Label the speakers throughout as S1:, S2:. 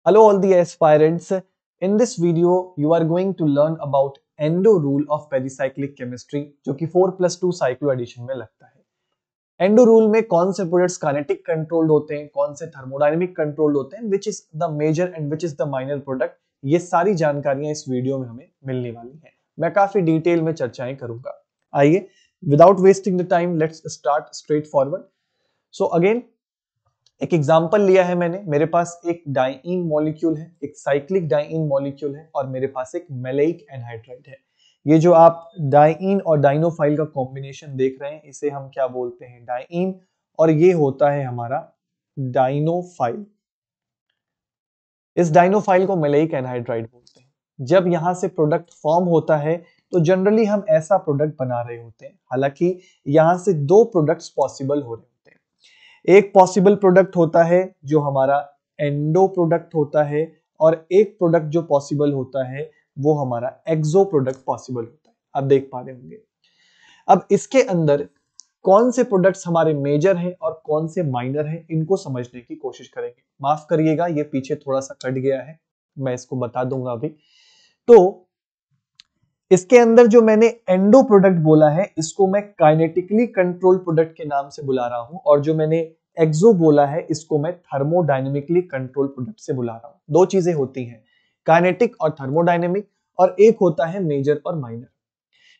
S1: Hello all the aspirants. In this video, you are going to learn about endo rule of pericyclic chemistry जो कि 4+2 cyclo addition में लगता है। Endo rule में कौन से प्रोडक्ट्स काइनेटिक कंट्रोल्ड होते हैं, कौन से थर्मोडायनेमिक कंट्रोल्ड होते हैं, which is the major and which is the minor product, ये सारी जानकारियां इस वीडियो में हमें मिलने वाली हैं। मैं काफी डिटेल में चर्चाएं करूंगा। आइए, without wasting the time let's start straight forward. So again एक एग्जांपल लिया है मैंने। मेरे पास एक डाइईन मॉलिक्यूल है, एक साइक्लिक डाइईन मॉलिक्यूल है और मेरे पास एक मैलेइक एनहाइड्राइड है। ये जो आप डाइईन और डाइनोफाइल का कॉम्बिनेशन देख रहे हैं, इसे हम क्या बोलते हैं? डाइईन। और ये होता है हमारा डाइनोफाइल। इस डाइनोफाइल को मैलेइक एनहाइड्राइड बोलते हैं। जब यहां से प्रोडक्ट फॉर्म होता है तो जनरली हम ऐसा प्रोडक्ट बना रहे होते हैं। हालांकि यहां से दो प्रोडक्ट्स पॉसिबल हो रहे होते हैं। एक पॉसिबल प्रोडक्ट होता है जो हमारा एंडो प्रोडक्ट होता है, और एक प्रोडक्ट जो पॉसिबल होता है वो हमारा एक्सो प्रोडक्ट पॉसिबल होता है। आप देख पा रहे होंगे। अब इसके अंदर कौन से प्रोडक्ट्स हमारे मेजर हैं और कौन से माइनर हैं, इनको समझने की कोशिश करेंगे। माफ करिएगा, ये पीछे थोड़ा सा कट गया है, मैं इसको बता दूंगा अभी। तो इसके अंदर जो मैंने एंडो प्रोडक्ट बोला है, इसको मैं काइनेटिकली कंट्रोल प्रोडक्ट के नाम से बुला रहा हूं, और जो मैंने एक्सो बोला है, इसको मैं थर्मोडायनेमिकली कंट्रोल प्रोडक्ट से बुला रहा हूं। दो चीजें होती हैं, काइनेटिक और थर्मोडायनेमिक, और एक होता है मेजर और माइनर।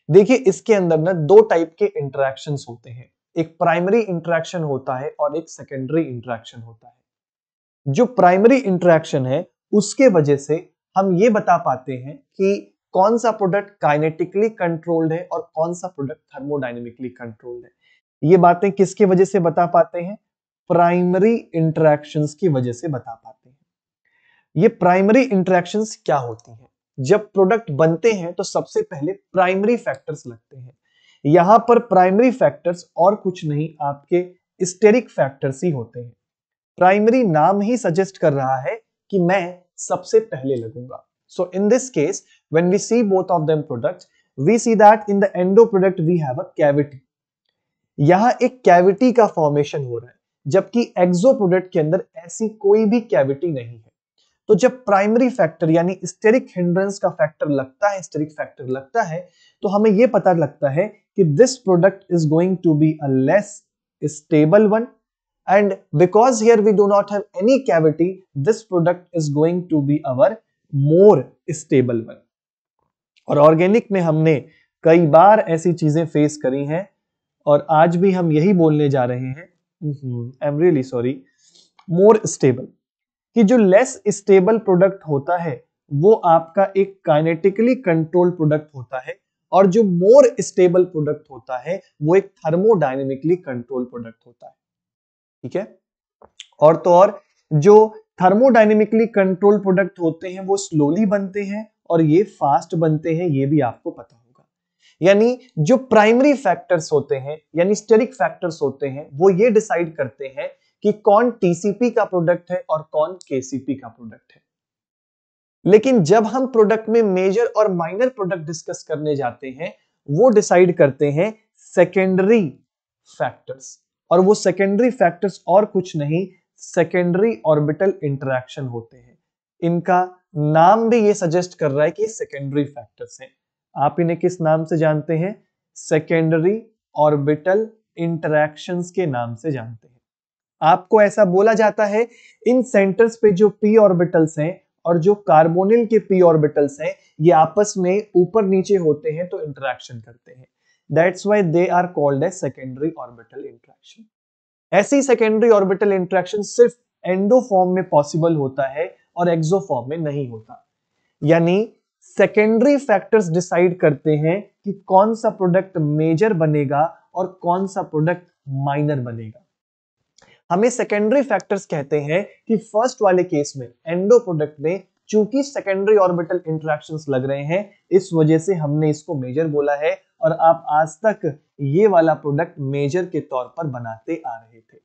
S1: देखिए, इसके अंदर ना दो टाइप के इंटरेक्शंस होते हैं। एक प्राइमरी इंटरेक्शन होता है और एक सेकेंडरी इंटरेक्शन होता है। जो प्राइमरी इंटरेक्शन है, उसके वजह से हम ये बता पाते हैं कि कौन सा प्रोडक्ट काइनेटिकली कंट्रोल्ड है और कौन सा प्रोडक्ट थर्मोडायनेमिकली कंट्रोल्ड है। ये बातें किसके वजह से बता पाते हैं? प्राइमरी इंटरेक्शंस की वजह से बता पाते हैं। ये प्राइमरी इंटरेक्शंस क्या होती हैं? जब प्रोडक्ट बनते हैं तो सबसे पहले प्राइमरी फैक्टर्स लगते हैं। यहां पर प्राइमरी फैक्टर्स और कुछ नहीं, आपके स्टेरिक फैक्टर्स ही होते हैं। प्राइमरी नाम ही सजेस्ट कर रहा है कि मैं सबसे पहले लगूंगा। So in this case when we see both of them products, we see that in the endo product we have a cavity. यहां एक कैविटी का फॉर्मेशन हो रहा है, जबकि एक्सो प्रोडक्ट के अंदर ऐसी कोई भी कैविटी नहीं है। तो जब प्राइमरी फैक्टर यानी स्टेरिक हिंड्रेंस का फैक्टर लगता है, स्टेरिक फैक्टर लगता है, तो हमें यह पता लगता है कि this product is going to be a less stable one, and because here we do not have any cavity, this product is going to be our more stable one। और ऑर्गेनिक में हमने कई बार ऐसी चीजें फेस करी हैं, और आज भी हम यही बोलने जा रहे हैं, I am really sorry, more stable. कि जो लेस स्टेबल प्रोडक्ट होता है वो आपका एक काइनेटिकली कंट्रोल्ड प्रोडक्ट होता है, और जो मोर स्टेबल प्रोडक्ट होता है वो एक थर्मोडायनेमिकली कंट्रोल्ड प्रोडक्ट होता है। ठीक है। और तो और जो थर्मोडायनेमिकली कंट्रोल प्रोडक्ट होते हैं वो स्लोली बनते हैं और ये फास्ट बनते हैं, ये भी आपको पता होगा। यानी जो प्राइमरी फैक्टर्स होते हैं यानी स्टेरिक फैक्टर्स होते हैं, वो ये डिसाइड करते हैं कि कौन टीसीपी का प्रोडक्ट है और कौन केसीपी का प्रोडक्ट है। लेकिन जब हम प्रोडक्ट में मेजर और माइनर प्रोडक्ट डिस्कस करने जाते हैं, वो डिसाइड करते हैं सेकेंडरी फैक्टर्स, और वो सेकेंडरी फैक्टर्स और कुछ नहीं, सेकेंडरी ऑर्बिटल इंटरेक्शन होते हैं। इनका नाम भी ये सजेस्ट कर रहा है कि सेकेंडरी फैक्टर्स हैं। आप इन्हें किस नाम से जानते हैं? सेकेंडरी ऑर्बिटल इंटरेक्शंस के नाम से जानते हैं। आपको ऐसा बोला जाता है, इन सेंटर्स पे जो पी ऑर्बिटल्स हैं और जो कार्बोनिल के पी ऑर्बिटल्स हैं, ये आपस में ऊपर नीचे होते हैं तो इंटरेक्शन करते हैं। That's why they are called as secondary orbital interaction. ऐसी सेकेंडरी ऑर्बिटल इंटरेक्शन सिर्फ एंडो फॉर्म में पॉसिबल होता है और एक्सो फॉर्म में नहीं होता। यानी सेकेंडरी फैक्टर्स डिसाइड करते हैं कि कौन सा प्रोडक्ट मेजर बनेगा और कौन सा प्रोडक्ट माइनर बनेगा। हमें सेकेंडरी फैक्टर्स कहते हैं कि फर्स्ट वाले केस में एंडो प्रोडक्ट में चूंकि सेकेंडरी ऑर्बिटल इंटरेक्शंस लग रहे हैं, इस वजह से हमने इसको मेजर बोला है, और आप आज तक ये वाला प्रोडक्ट मेजर के तौर पर बनाते आ रहे थे।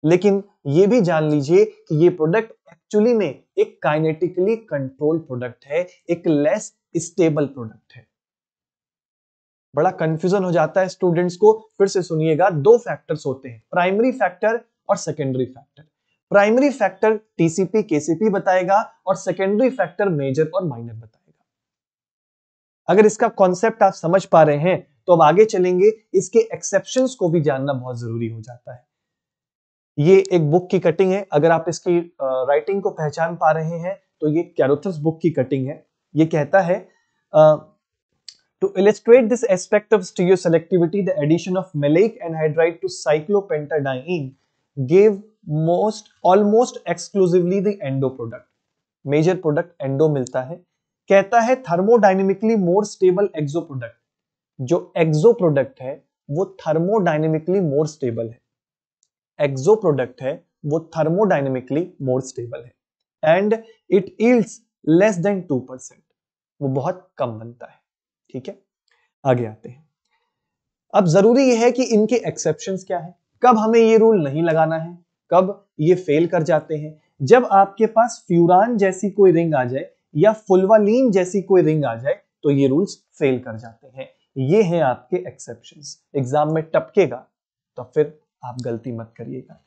S1: लेकिन ये भी जान लीजिए कि ये प्रोडक्ट एक्चुअली में एक काइनेटिकली कंट्रोल प्रोडक्ट है, एक लेस स्टेबल प्रोडक्ट है। बड़ा कंफ्यूजन हो जाता है स्टूडेंट्स को, फिर से सुनिएगा। दो फैक्टर्स होते हैं, प्राइमरी फैक्टर और secondary factor. Primary factor TCP KCP बताएगा और सेकेंडरी फैक्टर मेजर और माइनर बताएगा। अगर इसका कॉन्सेप्ट आप समझ पा रहे हैं तो अब आगे चलेंगे, इसके एक्सेप्शंस को भी जानना बहुत जरूरी हो जाता है। ये एक बुक की कटिंग है, अगर आप इसकी राइटिंग को पहचान पा रहे हैं तो ये कैरोथस बुक की कटिंग है। ये कहता है to illustrate this aspect of stereoselectivity, the addition of maleic anhydride to cyclopentadiene gave almost exclusively the endo product. Major product endo मिलता है। कहता है thermodynamically more stable exo product, जो exo product है वो thermodynamically more stable है। exo product है वो thermodynamically more stable है and it yields less than 2%, वो बहुत कम बनता है। ठीक है, आगे आते हैं। अब जरूरी यह है कि इनके एक्सेप्शंस क्या है, कब हमें ये रूल नहीं लगाना है, कब ये फेल कर जाते हैं। जब आपके पास फ्यूरान जैसी कोई रिंग आ जाए या फुलवालीन जैसी कोई रिंग आ जाए तो ये रूल्स फेल कर जाते हैं। ये हैं आपके एक्सेप्शंस। एग्जाम में टपकेगा तो फिर आप गलती मत करिएगा।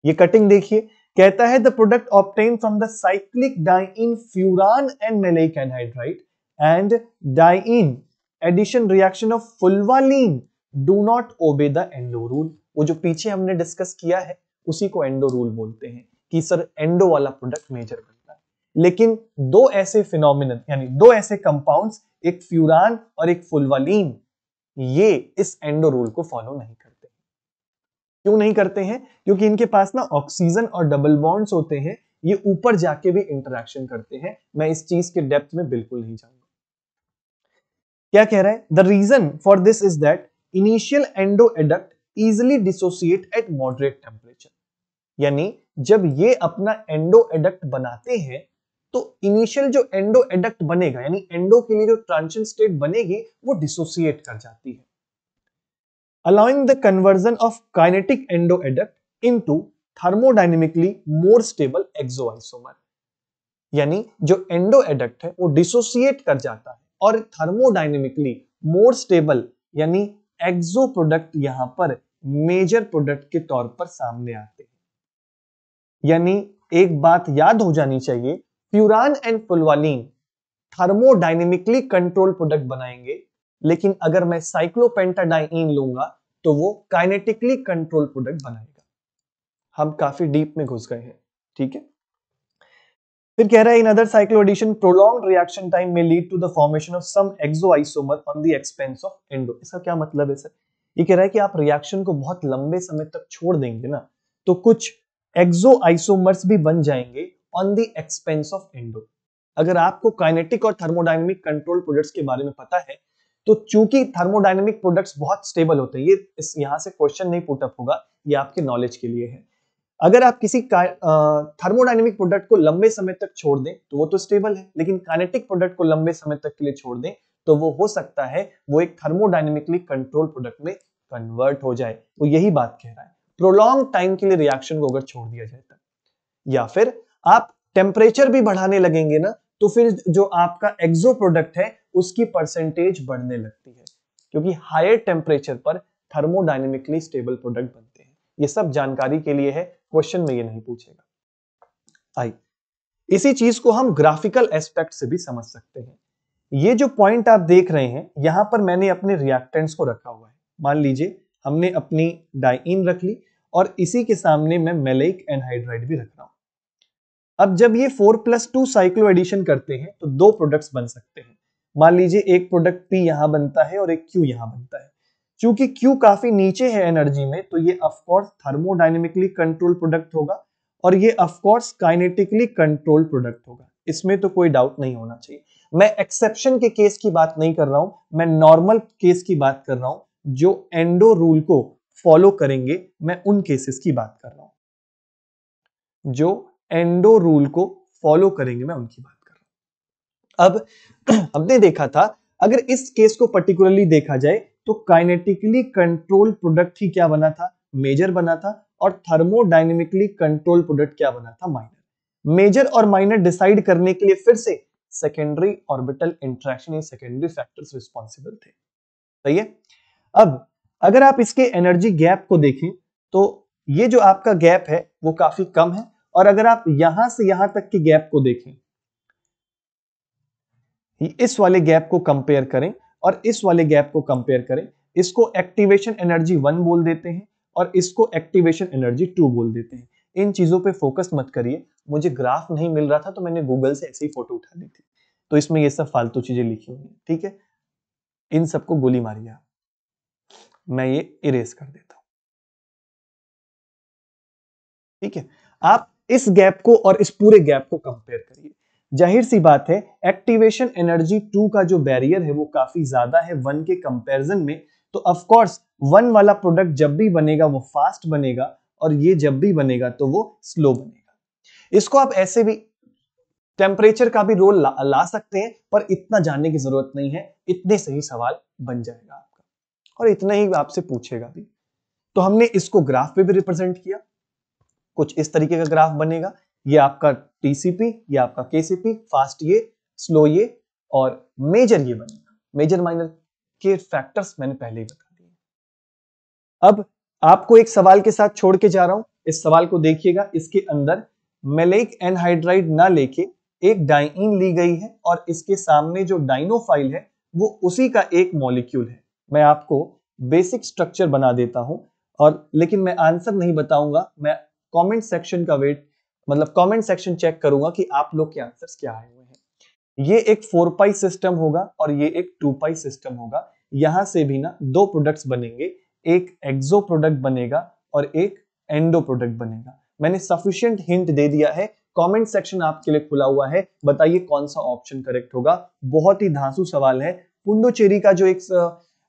S1: ये कटिंग देखिए, कहता है the product obtain from the cyclic diene furan and maleic anhydride and diene addition reaction of fulvalene do not obey the endo rule. वो जो पीछे हमने डिस्कस किया है उसी को एंडो रूल बोलते हैं कि सर एंडो वाला प्रोडक्ट मेजर बनता है। लेकिन दो ऐसे फिनोमिनन यानी दो ऐसे कंपाउंड्स, एक फ्यूरान और एक फुलवालीन, ये इस एंडो रूल को फॉलो नहीं करते। क्यों नहीं करते हैं? क्योंकि इनके पास ना ऑक्सीजन और डबल बॉन्ड्स होते हैं, ये ऊपर जाके भी इंटरेक्शन करते हैं। मैं इस चीज के डेप्थ में बिल्कुल नहीं जाऊंगा। क्या कह रहा है? The reason for this is that initial endo adduct easily dissociate at moderate temperature. यानी जब ये अपना एंडो एडक्ट बनाते हैं तो इनिशियल जो एंडो एडक्ट बनेगा यानी एंडो के लिए जो ट्रांजिशन स्टेट बनेगी वो डिसोसिएट कर जाती है, allowing the conversion of kinetic endoadduct into thermodynamically more stable exoisomer। यानी जो एंडोएडक्ट है वो डिसोसिएट कर जाता है और थर्मोडायनेमिकली मोर स्टेबल यानी एक्सो प्रोडक्ट यहां पर मेजर प्रोडक्ट के तौर पर सामने आते हैं। यानी एक बात याद हो जानी चाहिए, furan and fulvalene thermodynamically control product बनाएंगे, लेकिन अगर मैं साइक्लोपेंटाडाइईन लूंगा तो वो काइनेटिकली कंट्रोल प्रोडक्ट बनाएगा। हम काफी डीप में घुस गए हैं। ठीक है, फिर कह रहा है in other cycloaddition prolonged reaction time में lead to the formation of some exoisomer on the expense of endo. इसका क्या मतलब है सर? ये कह रहा है कि आप रिएक्शन को बहुत लंबे समय तक छोड़ देंगे ना तो कुछ एक्सोआइसोमर्स भी बन जाएंगे on the expense of endo. अगर आपको काइनेटिक और थर्मोडायनेमिक कंट्रोल प्रोडक्ट्स के बारे में पता है तो चूंकि थर्मोडायनेमिक प्रोडक्ट्स बहुत स्टेबल होते हैं, ये यहां से क्वेश्चन नहीं पुट अप होगा, ये आपके नॉलेज के लिए है। अगर आप किसी थर्मोडायनेमिक प्रोडक्ट को लंबे समय तक छोड़ दें तो वो तो स्टेबल है, लेकिन काइनेटिक प्रोडक्ट को लंबे समय तक के लिए छोड़ दें तो वो हो सकता है वो एक थर्मोडायनेमिकली कंट्रोल प्रोडक्ट में कन्वर्ट हो जाए। वो यही बात कह रहा है, प्रोलॉन्ग टाइम के लिए रिएक्शन को अगर छोड़ दिया जाए तब, या फिर आप टेम्परेचर भी बढ़ाने लगेंगे ना तो फिर जो आपका एक्सो प्रोडक्ट है उसकी परसेंटेज बढ़ने लगती है, क्योंकि हायर टेम्परेचर पर थर्मोडायनेमिकली स्टेबल प्रोडक्ट बनते हैं। ये सब जानकारी के लिए है, क्वेश्चन में ये नहीं पूछेगा। इसी चीज को हम ग्राफिकल एस्पेक्ट से भी समझ सकते हैं। ये जो पॉइंट आप देख रहे हैं यहां पर मैंने अपने रिएक्टेंट्स को रखा हुआ है। मान लीजिए हमने अपनी डाइईन रख ली और इसी के सामने मैं मेलेइक एनहाइड्राइड भी रख रहा हूं। अब जब ये 4+2 साइक्लो एडिशन करते हैं तो दो प्रोडक्ट्स बन सकते हैं। मान लीजिए एक प्रोडक्ट P यहां बनता है और एक Q यहां बनता है। क्योंकि Q काफी नीचे है एनर्जी में तो ये of course thermodynamically control product होगा और ये of course kinetically control product होगा, इसमें तो कोई डाउट नहीं होना चाहिए। मैं एक्सेप्शन के केस की बात नहीं कर रहा हूं, मैं नॉर्मल केस की बात कर रहा हूं जो एंडो रूल को फॉलो करेंगे, मैं उन केसेस की बात कर रहा हूं जो एंडो रूल को फॉलो करेंगे, मैं उनकी बात कर रहा हूं। अब हमने देखा था अगर इस केस को पर्टिकुलरली देखा जाए तो काइनेटिकली कंट्रोल प्रोडक्ट ही क्या बना था? मेजर बना था, और थर्मोडायनेमिकली कंट्रोल प्रोडक्ट क्या बना था? माइनर। मेजर और माइनर डिसाइड करने के लिए फिर से सेकेंडरी ऑर्बिटल इंटरेक्शन, ये सेकेंडरी फैक्टर्स रिस्पॉन्सिबल थे। सही है। अब अगर आप इसके एनर्जी गैप को देखें तो ये जो आपका गैप है वो काफी कम है और अगर आप यहां से यहां तक के गैप को देखें, इस वाले गैप को कंपेयर करें और इस वाले गैप को कंपेयर करें, इसको एक्टिवेशन एनर्जी 1 बोल देते हैं और इसको एक्टिवेशन एनर्जी 2 बोल देते हैं। इन चीजों पे फोकस मत करिए। मुझे ग्राफ नहीं मिल रहा था तो मैंने गूगल से ऐसे ही फोटो उठा ली थी, तो इसमें ये सब फालतू चीजें लिखी हुई हैं, ठीक है। इन सबको गोली मारिए आप, मैं ये इरेज कर देता हूं, ठीक है। आप इस गैप को और इस पूरे गैप को कंपेयर करिए। जाहिर सी बात है एक्टिवेशन एनर्जी 2 का जो बैरियर है वो काफी ज्यादा है 1 के कंपैरिजन में, तो ऑफ कोर्स 1 वाला प्रोडक्ट जब भी बनेगा वो फास्ट बनेगा और ये जब भी बनेगा तो वो स्लो बनेगा। इसको आप ऐसे भी टेम्परेचर का भी रोल ला सकते हैं, पर इतना जानने की जरूरत नहीं है, इतने से ही सवाल बन जाएगा आपका और इतना ही आपसे पूछेगा भी। तो हमने इसको ग्राफ पे भी रिप्रेजेंट किया, कुछ इस तरीके का ग्राफ बनेगा। ये आपका टीसीपी, ये आपका केसीपी, फास्ट ये, स्लो ये और मेजर ये बनेगा। मेजर माइनर के फैक्टर्स मैंने पहले ही बता दिए। अब आपको एक सवाल के साथ छोड़ के जा रहा हूं, इस सवाल को देखिएगा। इसके अंदर मैलेइक एनहाइड्राइड ना लेके एक डाइईन ली गई है और इसके सामने जो डाइनोफाइल है वो उसी का एक मॉलिक्यूल है। मैं आपको बेसिक स्ट्रक्चर बना देता हूं और लेकिन मैं आंसर नहीं बताऊंगा, मैं कमेंट सेक्शन का मतलब कमेंट सेक्शन चेक करूंगा कि आप लोग के आंसर्स क्या आए हुए हैं। ये एक 4 पाई सिस्टम होगा और ये एक 2 पाई सिस्टम होगा। यहां से भी ना 2 प्रोडक्ट्स बनेंगे, एक एक्सो प्रोडक्ट बनेगा और एक एंडो प्रोडक्ट बनेगा। मैंने सफिशिएंट हिंट दे दिया है, कमेंट सेक्शन आपके लिए खुला हुआ है, बताइए कौन सा ऑप्शन करेक्ट होगा। बहुत ही धांसू सवाल है, पुंडुचेरी का जो एक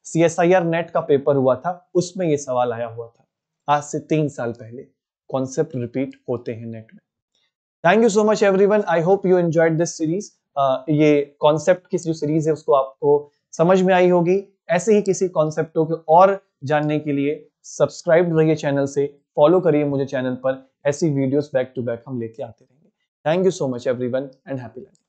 S1: CSIR नेट का पेपर हुआ था उसमें ये सवाल आया हुआ था आज से 3 साल पहले। कॉन्सेप्ट रिपीट होते हैं नेट में। Thank you so much everyone, I hope you enjoyed this series. ये कॉन्सेप्ट की जो सीरीज है उसको आपको समझ में आई होगी। ऐसे ही किसी कॉन्सेप्टों को और जानने के लिए सब्सक्राइब रहिए चैनल से, फॉलो करिए मुझे चैनल पर, ऐसी वीडियोस बैक टू बैक हम लेके आते रहेंगे। Thank you so much everyone and happy learning.